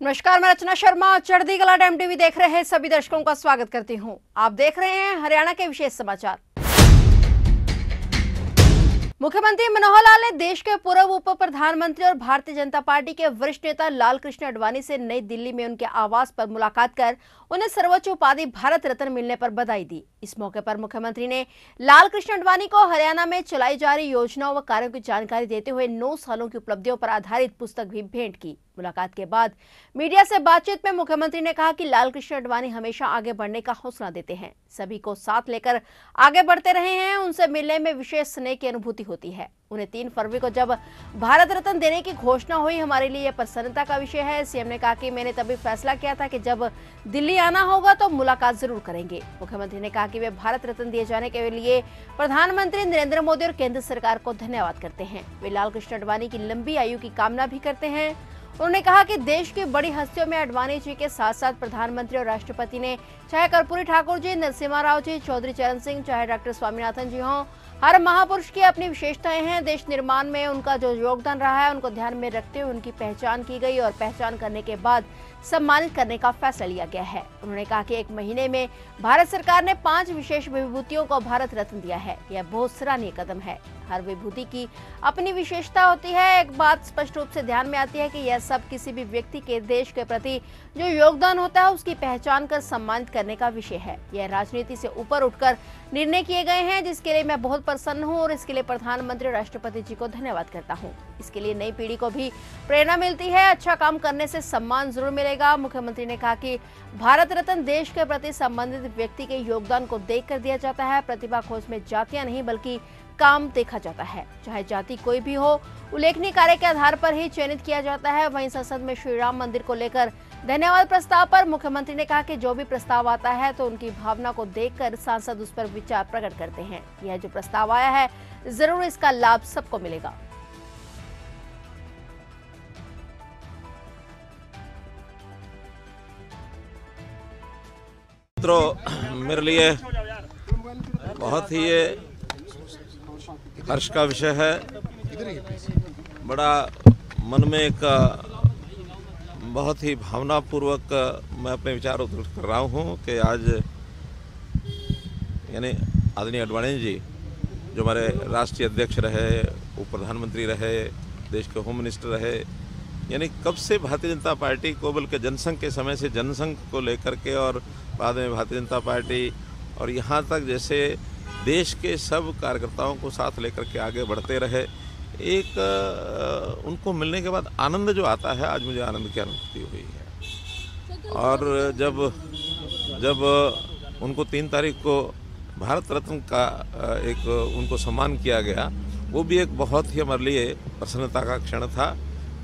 नमस्कार, मैं रचना शर्मा चढ़ती कला टाइम टीवी देख रहे हैं सभी दर्शकों का स्वागत करती हूं। आप देख रहे हैं हरियाणा के विशेष समाचार। मुख्यमंत्री मनोहर लाल ने देश के पूर्व उप प्रधानमंत्री और भारतीय जनता पार्टी के वरिष्ठ नेता लाल कृष्ण आडवाणी से नई दिल्ली में उनके आवास पर मुलाकात कर उन्हें सर्वोच्च उपाधि भारत रत्न मिलने पर बधाई दी। इस मौके पर मुख्यमंत्री ने लाल कृष्ण आडवाणी को हरियाणा में चलाई जा रही योजनाओं व कार्यों की जानकारी देते हुए 9 सालों की उपलब्धियों पर आधारित पुस्तक भी भेंट की। मुलाकात के बाद मीडिया से बातचीत में मुख्यमंत्री ने कहा कि लाल कृष्ण आडवाणी हमेशा आगे बढ़ने का हौसला देते हैं, सभी को साथ लेकर आगे बढ़ते रहे हैं। उनसे मिलने में विशेष स्नेह की अनुभूति होती है। उन्हें 3 फरवरी को जब भारत रत्न देने की घोषणा हुई, हमारे लिए यह प्रसन्नता का विषय है। सीएम ने कहा कि मैंने तभी फैसला किया था कि जब दिल्ली आना होगा तो मुलाकात जरूर करेंगे। मुख्यमंत्री ने कहा कि वे भारत रत्न दिए जाने के लिए प्रधानमंत्री नरेंद्र मोदी और केंद्र सरकार को धन्यवाद करते हैं। वे लाल कृष्ण आडवाणी की लंबी आयु की कामना भी करते हैं। उन्होंने कहा कि देश की बड़ी हस्तियों में आडवाणी जी के साथ साथ प्रधानमंत्री और राष्ट्रपति ने, चाहे कर्पूरी ठाकुर जी, नरसिम्हा राव जी, चौधरी चरण सिंह, चाहे डॉक्टर स्वामीनाथन जी हों, हर महापुरुष की अपनी विशेषताएं हैं। देश निर्माण में उनका जो योगदान रहा है उनको ध्यान में रखते हुए उनकी पहचान की गई और पहचान करने के बाद सम्मानित करने का फैसला लिया गया है। उन्होंने कहा कि 1 महीने में भारत सरकार ने 5 विशेष विभूतियों को भारत रत्न दिया है। यह बहुत सराहनीय कदम है। हर विभूति की अपनी विशेषता होती है। एक बात स्पष्ट रूप से ध्यान में आती है कि यह सब किसी भी व्यक्ति के देश के प्रति जो योगदान होता है उसकी पहचान कर सम्मानित करने का विषय है। यह राजनीति से ऊपर उठकर निर्णय किए गए हैं, जिसके लिए मैं बहुत प्रसन्न हूं और इसके लिए प्रधानमंत्री और राष्ट्रपति जी को धन्यवाद करता हूं। इसके लिए नई पीढ़ी को भी प्रेरणा मिलती है। अच्छा काम करने से सम्मान जरूर मिलेगा। मुख्यमंत्री ने कहा कि भारत रत्न देश के प्रति संबंधित व्यक्ति के योगदान को देखकर दिया जाता है। प्रतिभा खोज में जातियां नहीं बल्कि काम देखा जाता है। चाहे जाति कोई भी हो, उल्लेखनीय कार्य के आधार पर ही चयनित किया जाता है। वहीं संसद में श्री राम मंदिर को लेकर धन्यवाद प्रस्ताव पर मुख्यमंत्री ने कहा कि जो भी प्रस्ताव आता है तो उनकी भावना को देखकर सांसद उस पर विचार प्रकट करते हैं। यह जो प्रस्ताव आया है जरूर इसका लाभ सबको मिलेगा। मेरे लिए बहुत ही ये हर्ष का विषय है। बड़ा मन में एक बहुत ही भावनापूर्वक मैं अपने विचार उद्धृत कर रहा हूँ कि आज यानी आदरणीय आडवाणी जी जो हमारे राष्ट्रीय अध्यक्ष रहे, उप प्रधानमंत्री रहे, देश के होम मिनिस्टर रहे, यानी कब से भारतीय जनता पार्टी को, बल्कि जनसंघ के समय से जनसंघ को लेकर के और बाद में भारतीय जनता पार्टी और यहाँ तक जैसे देश के सब कार्यकर्ताओं को साथ लेकर के आगे बढ़ते रहे। एक उनको मिलने के बाद आनंद जो आता है, आज मुझे आनंद की अनुभूति हुई है। और जब उनको 3 तारीख को भारत रत्न का एक उनको सम्मान किया गया, वो भी एक बहुत ही हमारे लिए प्रसन्नता का क्षण था।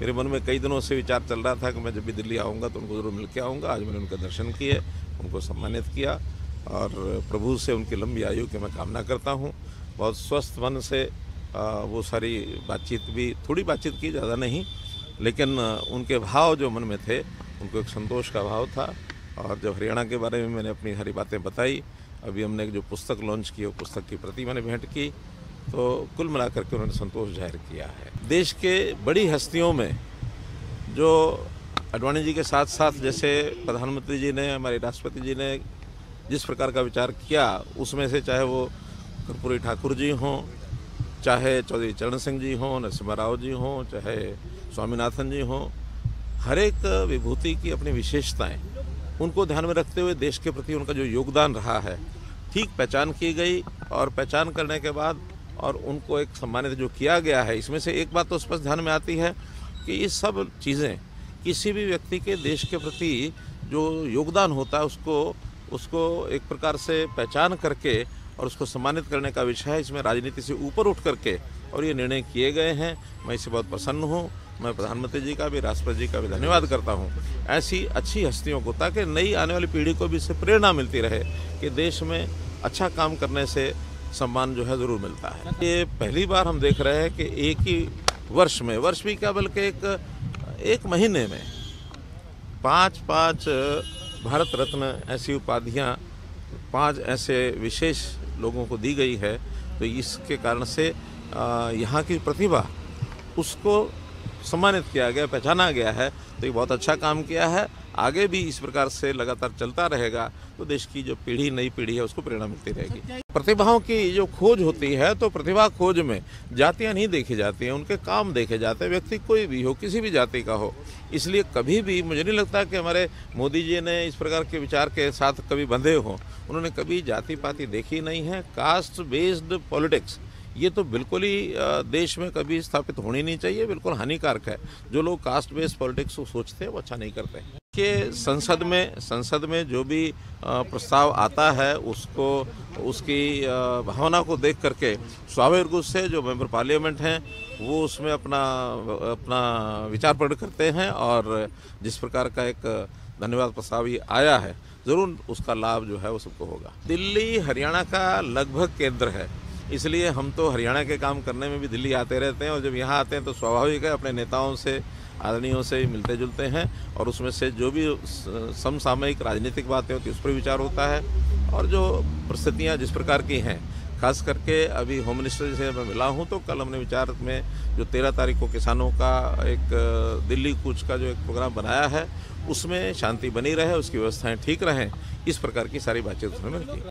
मेरे मन में कई दिनों से विचार चल रहा था कि मैं जब भी दिल्ली आऊँगा तो उनको ज़रूर मिल के आऊँगा। आज मैंने उनके दर्शन किए, उनको सम्मानित किया और प्रभु से उनकी लंबी आयु की मैं कामना करता हूँ। बहुत स्वस्थ मन से वो सारी बातचीत भी, थोड़ी बातचीत की, ज़्यादा नहीं, लेकिन उनके भाव जो मन में थे, उनको एक संतोष का भाव था। और जब हरियाणा के बारे में मैंने अपनी सारी बातें बताई, अभी हमने जो पुस्तक लॉन्च की, वो पुस्तक की प्रति मैंने भेंट की, तो कुल मिलाकर के उन्होंने संतोष जाहिर किया है। देश के बड़ी हस्तियों में जो आडवाणी जी के साथ साथ जैसे प्रधानमंत्री जी ने, हमारे राष्ट्रपति जी ने जिस प्रकार का विचार किया, उसमें से चाहे वो कर्पूरी ठाकुर जी हों, चाहे चौधरी चरण सिंह जी हों, नरसिम्हा राव जी हों, चाहे स्वामीनाथन जी हों, हर एक विभूति की अपनी विशेषताएं, उनको ध्यान में रखते हुए देश के प्रति उनका जो योगदान रहा है ठीक पहचान की गई। और पहचान करने के बाद और उनको एक सम्मानित जो किया गया है, इसमें से एक बात तो स्पष्ट ध्यान में आती है कि ये सब चीज़ें किसी भी व्यक्ति के देश के प्रति जो योगदान होता है उसको एक प्रकार से पहचान करके और उसको सम्मानित करने का विषय है। इसमें राजनीति से ऊपर उठ करके और ये निर्णय किए गए हैं। मैं इससे बहुत प्रसन्न हूँ। मैं प्रधानमंत्री जी का भी, राष्ट्रपति जी का भी धन्यवाद करता हूँ ऐसी अच्छी हस्तियों को, ताकि नई आने वाली पीढ़ी को भी इससे प्रेरणा मिलती रहे कि देश में अच्छा काम करने से सम्मान जो है ज़रूर मिलता है। ये पहली बार हम देख रहे हैं कि एक ही वर्ष में, वर्ष भी क्या बल्कि एक महीने में 5 भारत रत्न ऐसी उपाधियाँ 5 ऐसे विशेष लोगों को दी गई है। तो इसके कारण से यहाँ की प्रतिभा उसको सम्मानित किया गया, पहचाना गया है तो ये बहुत अच्छा काम किया है। आगे भी इस प्रकार से लगातार चलता रहेगा तो देश की जो पीढ़ी, नई पीढ़ी है, उसको प्रेरणा मिलती रहेगी। प्रतिभाओं की जो खोज होती है तो प्रतिभा खोज में जातियां नहीं देखी जाती हैं, उनके काम देखे जाते हैं। व्यक्ति कोई भी हो, किसी भी जाति का हो। इसलिए कभी भी मुझे नहीं लगता कि हमारे मोदी जी ने इस प्रकार के विचार के साथ कभी बंधे हों। उन्होंने कभी जाति पाति देखी नहीं है। कास्ट बेस्ड पॉलिटिक्स ये तो बिल्कुल ही देश में कभी स्थापित होनी नहीं चाहिए, बिल्कुल हानिकारक है। जो लोग कास्ट बेस्ड पॉलिटिक्स को सोचते हैं वो अच्छा नहीं करते हैं। कि संसद में जो भी प्रस्ताव आता है उसको, उसकी भावना को देख करके स्वाभाविक रूप से जो मेंबर पार्लियामेंट हैं वो उसमें अपना विचार प्रकट करते हैं और जिस प्रकार का एक धन्यवाद प्रस्ताव ये आया है, ज़रूर उसका लाभ जो है वो सबको होगा। दिल्ली हरियाणा का लगभग केंद्र है, इसलिए हम तो हरियाणा के काम करने में भी दिल्ली आते रहते हैं और जब यहाँ आते हैं तो स्वाभाविक है अपने नेताओं से, आदरणीयों से मिलते जुलते हैं और उसमें से जो भी समसामयिक राजनीतिक बातें होती हैं उस पर विचार होता है। और जो परिस्थितियाँ जिस प्रकार की हैं, खास करके अभी होम मिनिस्टर से मैं मिला हूँ तो कल हमने विचार में जो 13 तारीख को किसानों का एक दिल्ली कूच का जो एक प्रोग्राम बनाया है उसमें शांति बनी रहे, उसकी व्यवस्थाएं ठीक रहें, इस प्रकार की सारी बातचीत उसमें मिलती है।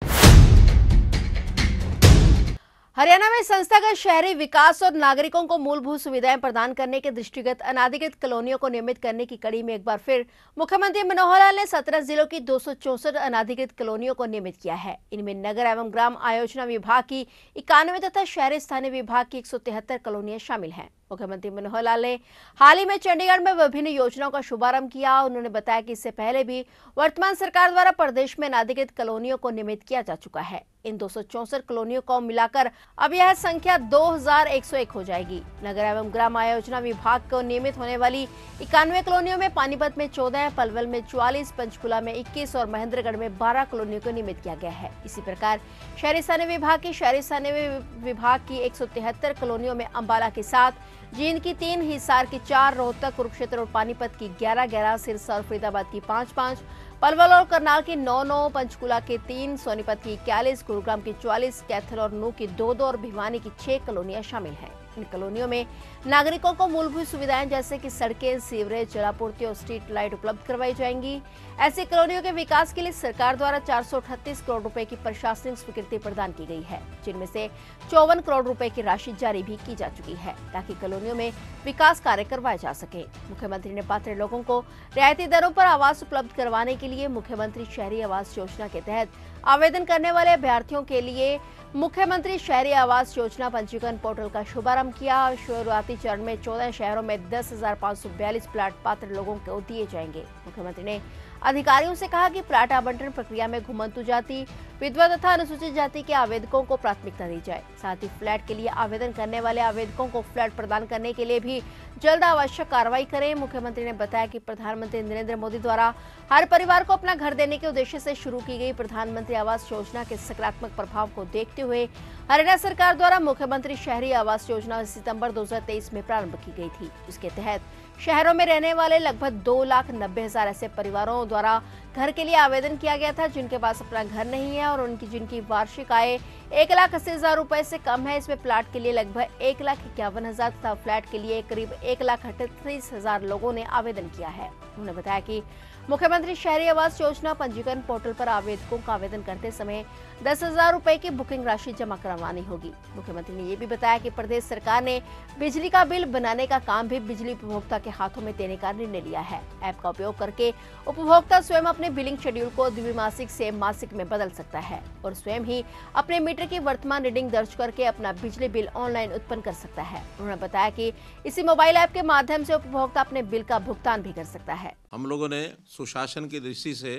हरियाणा में संस्थागत शहरी विकास और नागरिकों को मूलभूत सुविधाएं प्रदान करने के दृष्टिगत अनाधिकृत कॉलोनियों को नियमित करने की कड़ी में एक बार फिर मुख्यमंत्री मनोहर लाल ने 17 जिलों की 264 अनाधिकृत कॉलोनियों को नियमित किया है। इनमें नगर एवं ग्राम आयोजना विभाग की 91 तथा शहरी स्थानीय विभाग की 173 कॉलोनियां शामिल हैं। मुख्यमंत्री मनोहर लाल ने हाल ही में चंडीगढ़ में विभिन्न योजनाओं का शुभारंभ किया। उन्होंने बताया कि इससे पहले भी वर्तमान सरकार द्वारा प्रदेश में अनाधिकृत कॉलोनियों को नियमित किया जा चुका है। इन 264 कॉलोनियों को मिलाकर अब यह संख्या 2101 हो जाएगी। नगर एवं ग्राम आयोजना विभाग को नियमित होने वाली 91 कॉलोनियों में पानीपत में 14, पलवल में 44, पंचकुला में 21 और महेंद्रगढ़ में 12 कॉलोनियों को नियमित किया गया है। इसी प्रकार शहरी स्थानीय विभाग की 173 कॉलोनियों में अंबाला के 7, जींद की 3, हिसार की 4, रोहतक, कुरुक्षेत्र और पानीपत की 11, सिरसा और फरीदाबाद की 5, पलवल और करनाल की 9, पंचकुला की 3, सोनीपत की 41, गुरुग्राम की 44, कैथल और नूह की 2 और भिवानी की 6 कॉलोनियां शामिल हैं। इन कॉलोनियों में नागरिकों को मूलभूत सुविधाएं जैसे कि सड़कें, सीवरेज, जलापूर्ति और स्ट्रीट लाइट उपलब्ध करवाई जाएंगी। ऐसी कॉलोनियों के विकास के लिए सरकार द्वारा 438 करोड़ रुपए की प्रशासनिक स्वीकृति प्रदान की गई है, जिनमें से 54 करोड़ रुपए की राशि जारी भी की जा चुकी है ताकि कॉलोनियों में विकास कार्य करवाए जा सके। मुख्यमंत्री ने पात्र लोगों को रियायती दरों पर आवास उपलब्ध करवाने के लिए मुख्यमंत्री शहरी आवास योजना के तहत आवेदन करने वाले अभ्यर्थियों के लिए मुख्यमंत्री शहरी आवास योजना पंजीकरण पोर्टल का शुभारंभ किया। शुरुआती चरण में 14 शहरों में 10,542 प्लाट पात्र लोगों को दिए जाएंगे। मुख्यमंत्री ने अधिकारियों से कहा कि प्लाट आवंटन प्रक्रिया में घुमंतु जाति, विधवा तथा अनुसूचित जाति के आवेदकों को प्राथमिकता दी जाए। साथ ही फ्लैट के लिए आवेदन करने वाले आवेदकों को फ्लैट प्रदान करने के लिए भी जल्द आवश्यक कार्रवाई करें। मुख्यमंत्री ने बताया कि प्रधानमंत्री नरेंद्र मोदी द्वारा हर परिवार को अपना घर देने के उद्देश्य से शुरू की गई प्रधानमंत्री आवास योजना के सकारात्मक प्रभाव को देखते हुए हरियाणा सरकार द्वारा मुख्यमंत्री शहरी आवास योजना सितंबर 2023 में प्रारंभ की गई थी। इसके तहत शहरों में रहने वाले लगभग 2,90,000 ऐसे परिवारों द्वारा घर के लिए आवेदन किया गया था जिनके पास अपना घर नहीं है और जिनकी वार्षिक आय 1,80,000 रुपए से कम है। इसमें प्लाट के लिए लगभग 1,51,000 तथा फ्लैट के लिए करीब 1,38,000 लोगों ने आवेदन किया है। उन्होंने बताया कि मुख्यमंत्री शहरी आवास योजना पंजीकरण पोर्टल पर आवेदकों का आवेदन करते समय 10,000 रुपए की बुकिंग राशि जमा करवानी होगी। मुख्यमंत्री ने ये भी बताया कि प्रदेश सरकार ने बिजली का बिल बनाने का काम भी बिजली उपभोक्ता के हाथों में देने का निर्णय लिया है। ऐप का उपयोग करके उपभोक्ता स्वयं अपने बिलिंग शेड्यूल को द्विमासिक से मासिक में बदल सकता है और स्वयं ही अपने मीटर की वर्तमान रीडिंग दर्ज करके अपना बिजली बिल ऑनलाइन उत्पन्न कर सकता है। उन्होंने बताया कि इसी मोबाइल ऐप के माध्यम से उपभोक्ता अपने बिल का भुगतान भी कर सकता है। हम लोगों ने सुशासन की दृष्टि से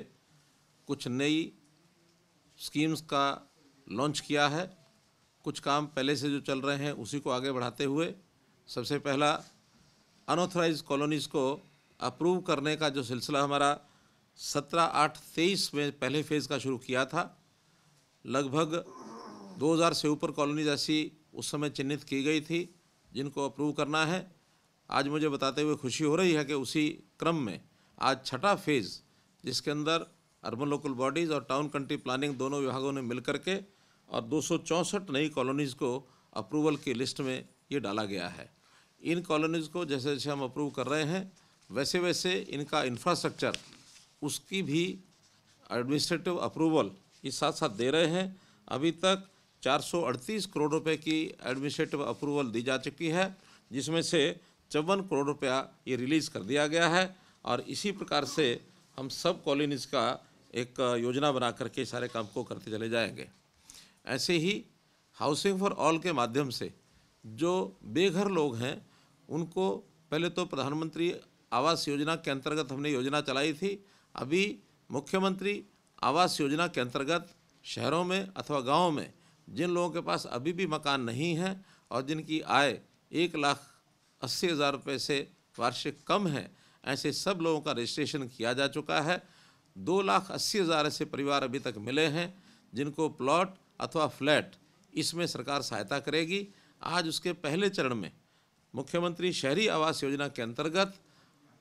कुछ नई स्कीम्स का लॉन्च किया है। कुछ काम पहले से जो चल रहे हैं उसी को आगे बढ़ाते हुए सबसे पहला अनऑथराइज्ड कॉलोनीज़ को अप्रूव करने का जो सिलसिला हमारा 17/8/23 में पहले फेज़ का शुरू किया था। लगभग 2000 से ऊपर कॉलोनीज ऐसी उस समय चिन्हित की गई थी जिनको अप्रूव करना है। आज मुझे बताते हुए खुशी हो रही है कि उसी क्रम में आज छठा फेज़, जिसके अंदर अर्बन लोकल बॉडीज़ और टाउन कंट्री प्लानिंग दोनों विभागों ने मिलकर के और 264 नई कॉलोनीज़ को अप्रूवल की लिस्ट में ये डाला गया है। इन कॉलोनीज़ को जैसे जैसे हम अप्रूव कर रहे हैं वैसे वैसे इनका इंफ्रास्ट्रक्चर उसकी भी एडमिनिस्ट्रेटिव अप्रूवल ये साथ साथ दे रहे हैं। अभी तक 438 करोड़ रुपए की एडमिनिस्ट्रेटिव अप्रूवल दी जा चुकी है, जिसमें से 54 करोड़ रुपया ये रिलीज़ कर दिया गया है। और इसी प्रकार से हम सब कॉलोनीज़ का एक योजना बना करके सारे काम को करते चले जाएंगे। ऐसे ही हाउसिंग फॉर ऑल के माध्यम से जो बेघर लोग हैं उनको पहले तो प्रधानमंत्री आवास योजना के अंतर्गत हमने योजना चलाई थी। अभी मुख्यमंत्री आवास योजना के अंतर्गत शहरों में अथवा गाँव में जिन लोगों के पास अभी भी मकान नहीं है और जिनकी आय 1,80,000 रुपये से वार्षिक कम है, ऐसे सब लोगों का रजिस्ट्रेशन किया जा चुका है। 2,80,000 ऐसे परिवार अभी तक मिले हैं जिनको प्लॉट अथवा फ्लैट इसमें सरकार सहायता करेगी। आज उसके पहले चरण में मुख्यमंत्री शहरी आवास योजना के अंतर्गत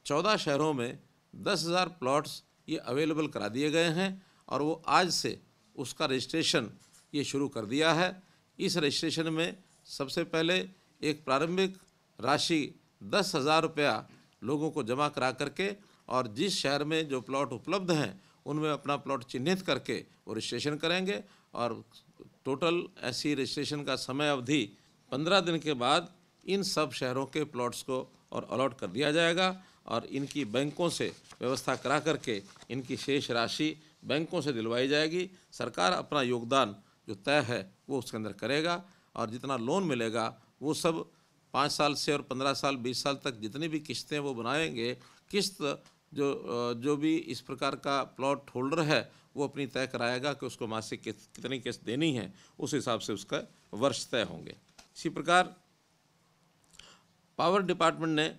14 शहरों में 10,000 प्लॉट्स ये अवेलेबल करा दिए गए हैं और वो आज से उसका रजिस्ट्रेशन ये शुरू कर दिया है। इस रजिस्ट्रेशन में सबसे पहले एक प्रारंभिक राशि 10,000 रुपया लोगों को जमा करा करके और जिस शहर में जो प्लॉट उपलब्ध हैं उनमें अपना प्लॉट चिन्हित करके वो रजिस्ट्रेशन करेंगे और टोटल ऐसी रजिस्ट्रेशन का समय अवधि 15 दिन के बाद इन सब शहरों के प्लॉट्स को और अलॉट कर दिया जाएगा और इनकी बैंकों से व्यवस्था करा करके इनकी शेष राशि बैंकों से दिलवाई जाएगी। सरकार अपना योगदान जो तय है वो उसके अंदर करेगा और जितना लोन मिलेगा वो सब 5 साल से और 15 साल 20 साल तक जितनी भी किस्तें वो बनाएंगे, किस्त जो भी इस प्रकार का प्लॉट होल्डर है वो अपनी तय कराएगा कि उसको मासिक कितनी किस्त देनी है, उस हिसाब से उसका वर्ष तय होंगे। इसी प्रकार पावर डिपार्टमेंट ने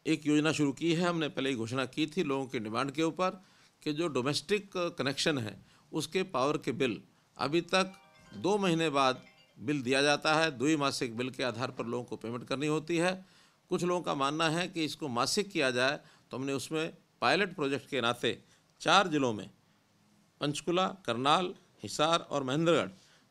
एक योजना शुरू की है। हमने पहले ही घोषणा की थी लोगों की डिमांड के ऊपर कि जो डोमेस्टिक कनेक्शन है उसके पावर के बिल अभी तक 2 महीने बाद बिल दिया जाता है। द्विमासिक बिल के आधार पर लोगों को पेमेंट करनी होती है। कुछ लोगों का मानना है कि इसको मासिक किया जाए, तो हमने उसमें पायलट प्रोजेक्ट के नाते 4 जिलों में पंचकुला, करनाल, हिसार और महेंद्रगढ़,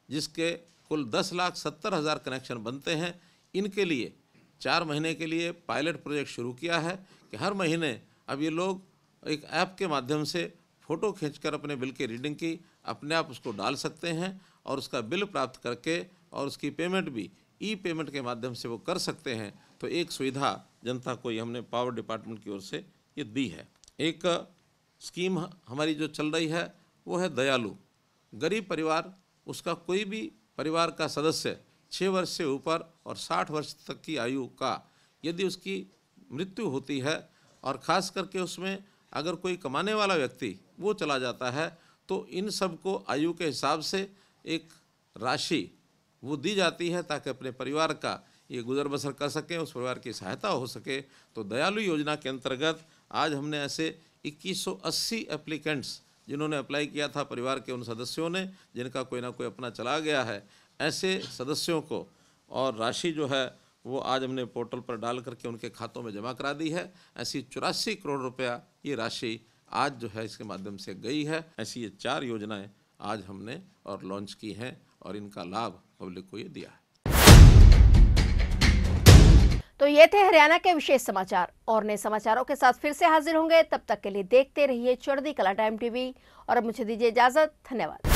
जिसके कुल 10,70,000 कनेक्शन बनते हैं, इनके लिए 4 महीने के लिए पायलट प्रोजेक्ट शुरू किया है कि हर महीने अब ये लोग एक ऐप के माध्यम से फ़ोटो खींचकर अपने बिल की रीडिंग की अपने आप उसको डाल सकते हैं और उसका बिल प्राप्त करके और उसकी पेमेंट भी ई पेमेंट के माध्यम से वो कर सकते हैं। तो एक सुविधा जनता को ये हमने पावर डिपार्टमेंट की ओर से ये दी है। एक स्कीम हमारी जो चल रही है वो है दयालु। गरीब परिवार, उसका कोई भी परिवार का सदस्य 6 वर्ष से ऊपर और 60 वर्ष तक की आयु का यदि उसकी मृत्यु होती है और ख़ास करके उसमें अगर कोई कमाने वाला व्यक्ति वो चला जाता है, तो इन सब को आयु के हिसाब से एक राशि वो दी जाती है ताकि अपने परिवार का ये गुजर बसर कर सकें, उस परिवार की सहायता हो सके। तो दयालु योजना के अंतर्गत आज हमने ऐसे 2180 एप्लीकेंट्स जिन्होंने अप्लाई किया था, परिवार के उन सदस्यों ने जिनका कोई ना कोई अपना चला गया है, ऐसे सदस्यों को और राशि जो है वो आज हमने पोर्टल पर डाल करके उनके खातों में जमा करा दी है। ऐसी 84 करोड़ रुपया ये राशि आज जो है इसके माध्यम से गई है। ऐसी ये 4 योजनाएं आज हमने और लॉन्च की हैं और इनका लाभ पब्लिक को ये दिया है। तो ये थे हरियाणा के विशेष समाचार। और नए समाचारों के साथ फिर से हाजिर होंगे। तब तक के लिए देखते रहिए चढ़ती कला टाइम टीवी और अब मुझे दीजिए इजाजत। धन्यवाद।